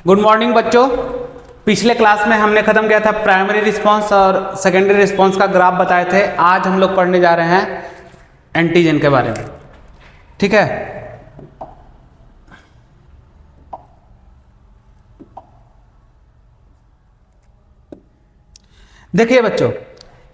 Good morning बच्चों। पिछले class में हमने खत्म किया था प्राइमरी रिस्पांस और सेकेंडरी रिस्पांस का ग्राफ बताए थे। आज हम लोग पढ़ने जा रहे हैं एंटीजन के बारे में। ठीक है, देखिए बच्चों,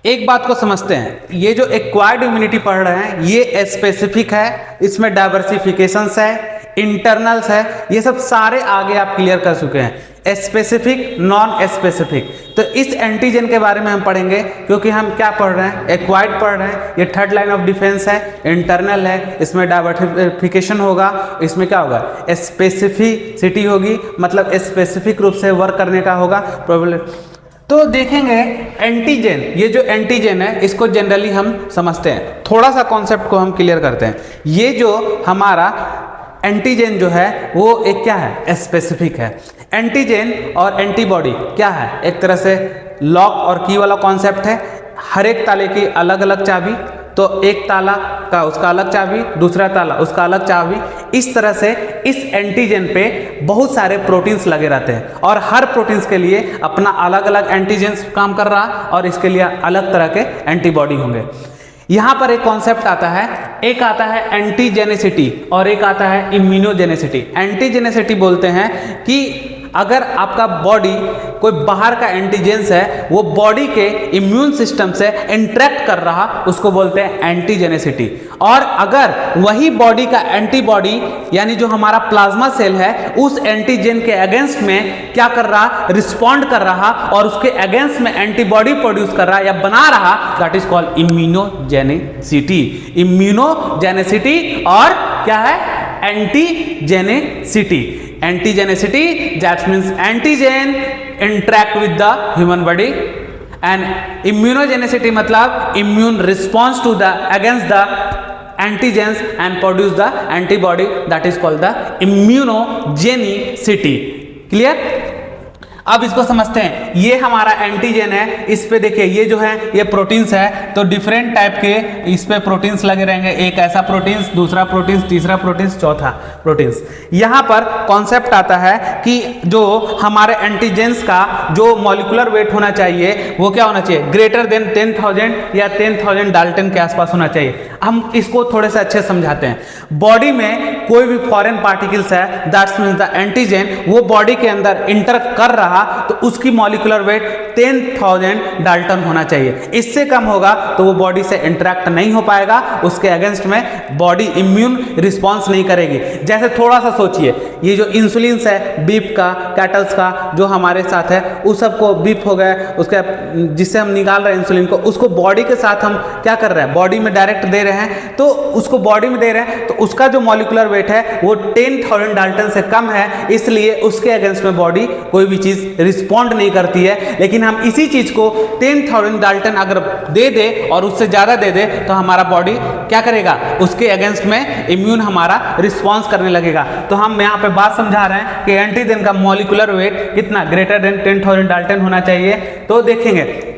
एक बात को समझते हैं। ये जो एक्वायर्ड इम्यूनिटी पढ़ रहे हैं ये स्पेसिफिक है, इसमें डाइवर्सिफिकेशंस है, इंटरनल्स है, ये सब सारे आगे आप क्लियर कर चुके हैं। Specific, non specific. तो इस एंटीजन के बारे में हम पढ़ेंगे, क्योंकि हम क्या पढ़ रहे हैं, एक्वायर्ड पढ़ रहे हैं। ये थर्ड लाइन ऑफ डिफेंस है, इंटरनल है, इसमें डाइवर्सिफिकेशन होगा, इसमें क्या होगा, स्पेसिफिसिटी होगी, मतलब स्पेसिफिक रूप से वर्क करने का होगा प्रोबेबल। तो देखेंगे एंटीजन, ये जो एंटीजन है इसको जनरली हम समझते हैं। थोड़ा सा कॉन्सेप्ट को हम क्लियर करते हैं। ये जो हमारा एंटीजन जो है वो एक क्या है, स्पेसिफिक है। एंटीजन और एंटीबॉडी क्या है, एक तरह से लॉक और की वाला कॉन्सेप्ट है। हर एक ताले की अलग अलग चाबी, तो एक ताला का उसका अलग चाबी, दूसरा ताला उसका अलग चाबी। इस तरह से इस एंटीजन पे बहुत सारे प्रोटीन्स लगे रहते हैं और हर प्रोटीन्स के लिए अपना अलग अलग एंटीजेंस काम कर रहा और इसके लिए अलग तरह के एंटीबॉडी होंगे। यहाँ पर एक कॉन्सेप्ट आता है, एक आता है एंटीजेनेसिटी और एक आता है इम्यूनोजेनेसिटी। एंटीजेनेसिटी बोलते हैं कि अगर आपका बॉडी कोई बाहर का एंटीजेंस है वो बॉडी के इम्यून सिस्टम से इंटरेक्ट कर रहा, उसको बोलते हैं एंटीजेनेसिटी। और अगर वही बॉडी का एंटीबॉडी यानी जो हमारा प्लाज्मा सेल है उस एंटीजन के अगेंस्ट में क्या कर रहा, रिस्पॉन्ड कर रहा और उसके अगेंस्ट में एंटीबॉडी प्रोड्यूस कर रहा या बना रहा, that is called immunogenicity. Immunogenicity और क्या है, antigenicity. Antigenicity, that means antigen interact with the human body, and immunogenicity मतलब immune response to the against the antigens and produce the antibody, that is called the immunogenicity. Clear? अब इसको समझते हैं। ये हमारा एंटीजन है, इस पे देखिए ये जो है ये प्रोटीन्स है, तो डिफरेंट टाइप के इस पे प्रोटीन्स लगे रहेंगे। एक ऐसा प्रोटीन्स, दूसरा प्रोटीन्स, तीसरा प्रोटीन्स, चौथा प्रोटीन्स। यहाँ पर कॉन्सेप्ट आता है कि जो हमारे एंटीजेंस का जो मॉलिक्यूलर वेट होना चाहिए वो क्या होना चाहिए, ग्रेटर देन 10,000 या 10,000 डाल्टन के आसपास होना चाहिए। हम इसको थोड़े से अच्छे समझाते हैं। बॉडी में कोई भी फॉरेन पार्टिकल्स है, दैट्स मीन्स द एंटीजन, वो बॉडी के अंदर इंटर कर रहा तो उसकी मॉलिक्यूलर वेट 10,000 डाल्टन होना चाहिए। इससे कम होगा तो वो बॉडी से इंटरेक्ट नहीं हो पाएगा, उसके अगेंस्ट में बॉडी इम्यून रिस्पॉन्स नहीं करेगी। जैसे थोड़ा सा सोचिए, ये जो इंसुलिन है बीफ का, कैटल्स का जो हमारे साथ है, उस सबको बीफ हो गया, उसके जिससे हम निकाल रहे हैं इंसुलिन को, उसको बॉडी के साथ हम क्या कर रहे हैं, बॉडी में डायरेक्ट दे रहे हैं। तो उसको बॉडी में दे रहे हैं तो उसका जो मॉलिक्यूलर वेट है वो 10,000 डाल्टन से कम है, इसलिए उसके अगेंस्ट में बॉडी कोई भी चीज रिस्पॉन्ड नहीं करती है। लेकिन हम इसी चीज को 10,000 डाल्टन अगर दे दे और उससे ज्यादा दे दे तो हमारा बॉडी क्या करेगा, उसके अगेंस्ट में इम्यून हमारा रिस्पॉन्स करने लगेगा। तो हम यहाँ पे बात समझा रहे हैं कि एंटीजन का मॉलिक्यूलर वेट कितना, ग्रेटर देन 10,000 डाल्टन होना चाहिए। तो देखेंगे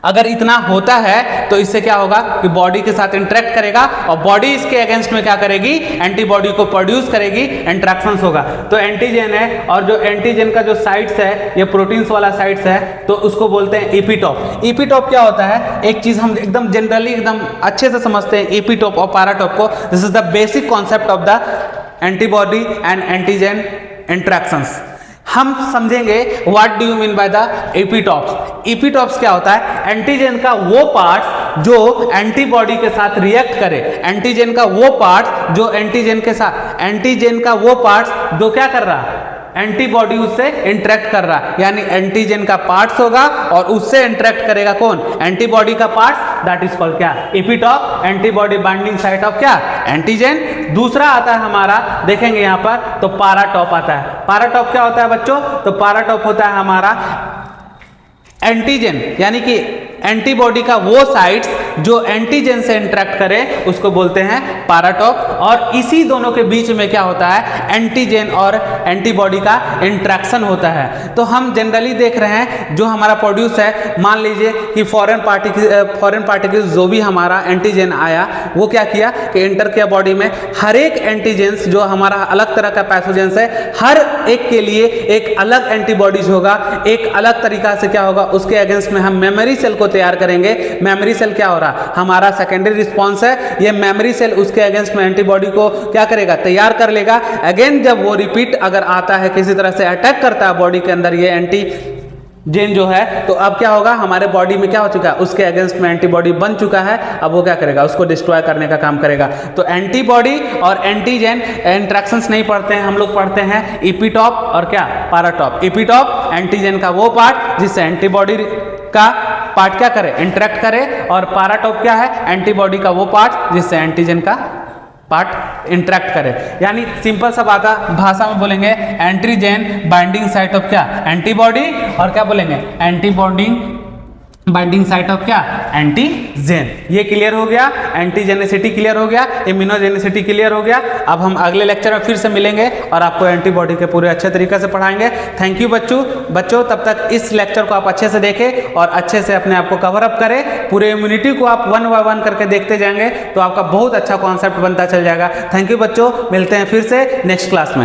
अगर इतना होता है तो इससे क्या होगा कि बॉडी के साथ इंटरेक्ट करेगा और बॉडी इसके अगेंस्ट में क्या करेगी, एंटीबॉडी को प्रोड्यूस करेगी, इंटरेक्शंस होगा। तो एंटीजन है और जो एंटीजन का जो साइट्स है ये प्रोटीन्स वाला साइट्स है, तो उसको बोलते हैं एपिटोप। एपिटोप क्या होता है, एक चीज हम एकदम जनरली एकदम अच्छे से समझते हैं एपिटोप और पैराटोप को। This is the basic concept of the antibody and antigen interactions. हम समझेंगे what do you mean by the एपिटॉप्स। एपिटॉप्स क्या होता है, एंटीजन का वो पार्ट जो एंटीबॉडी के साथ रिएक्ट करे, एंटीजन का वो पार्ट जो एंटीजन के साथ, एंटीजन का वो पार्ट जो क्या कर रहा, एंटीबॉडी उससे इंटरेक्ट कर रहा, यानी एंटीजन का पार्ट्स होगा और उससे इंटरेक्ट करेगा कौन, एंटीबॉडी का पार्ट्स, दैट इज कॉल्ड क्या, epitope, antibody binding site of क्या, एंटीजन। दूसरा आता है हमारा, देखेंगे यहाँ पर तो पैराटॉप आता है। पैराटॉप क्या होता है बच्चों, तो पैराटॉप होता है हमारा एंटीजन यानी कि एंटीबॉडी का वो साइट्स जो एंटीजन से इंटरेक्ट करे उसको बोलते हैं पाराटॉप, और इसी दोनों के बीच में क्या होता है, एंटीजन और एंटीबॉडी का इंट्रैक्शन होता है। तो हम जनरली देख रहे हैं जो हमारा प्रोड्यूस है, मान लीजिए कि फॉरेन पार्टिकल जो भी हमारा एंटीजन आया वो क्या किया कि एंटर किया बॉडी में। हर एक एंटीजेंस जो हमारा अलग तरह का पैथोजेंस है, हर एक के लिए एक अलग एंटीबॉडीज होगा, एक अलग तरीका से क्या होगा, उसके अगेंस्ट में हम मेमोरी सेल को तैयार करेंगे। मेमोरी सेल क्या हो रहा, हमारा सेकेंडरी रिस्पॉन्स है, ये मेमोरी सेल उसके अगेंस्ट में एंटीबॉडी को क्या करेगा, तैयार कर लेगा। अगेन जब वो रिपीट अगर आता है, किसी तरह से अटैक करता है बॉडी के अंदर ये एंटीजन जो है, तो अब क्या होगा, हमारे बॉडी में क्या हो चुका है, उसके अगेंस्ट में एंटीबॉडी बन चुका है। अब वो क्या करेगा, उसको डिस्ट्रॉय करने का काम करेगा। तो एंटीबॉडी और एंटीजन इंट्रैक्शंस नहीं पढ़ते हैं हम लोग, पढ़ते हैं इपीटॉप और क्या, पाराटॉप। इपीटॉप एंटीजन का वो पार्ट जिससे एंटीबॉडी का पार्ट क्या करे, इंटरेक्ट करे, और पाराटॉप क्या है, एंटीबॉडी का वो पार्ट जिससे एंटीजन का पार्ट इंटरेक्ट करे। यानी सिंपल सा बात भाषा में बोलेंगे, एंटीजन बाइंडिंग साइट ऑफ क्या, एंटीबॉडी, और क्या बोलेंगे, एंटीबॉडी बाइंडिंग साइट ऑफ क्या, एंटीजन। ये क्लियर हो गया, एंटीजेनिसिटी क्लियर हो गया, इम्यूनोजेनिसिटी क्लियर हो गया। अब हम अगले लेक्चर में फिर से मिलेंगे और आपको एंटीबॉडी के पूरे अच्छे तरीके से पढ़ाएंगे। थैंक यू बच्चों, तब तक इस लेक्चर को आप अच्छे से देखें और अच्छे से अपने आप को कवर अप करें। पूरे इम्यूनिटी को आप 1 बाय 1 करके देखते जाएंगे तो आपका बहुत अच्छा कॉन्सेप्ट बनता चल जाएगा। थैंक यू बच्चों, मिलते हैं फिर से नेक्स्ट क्लास में।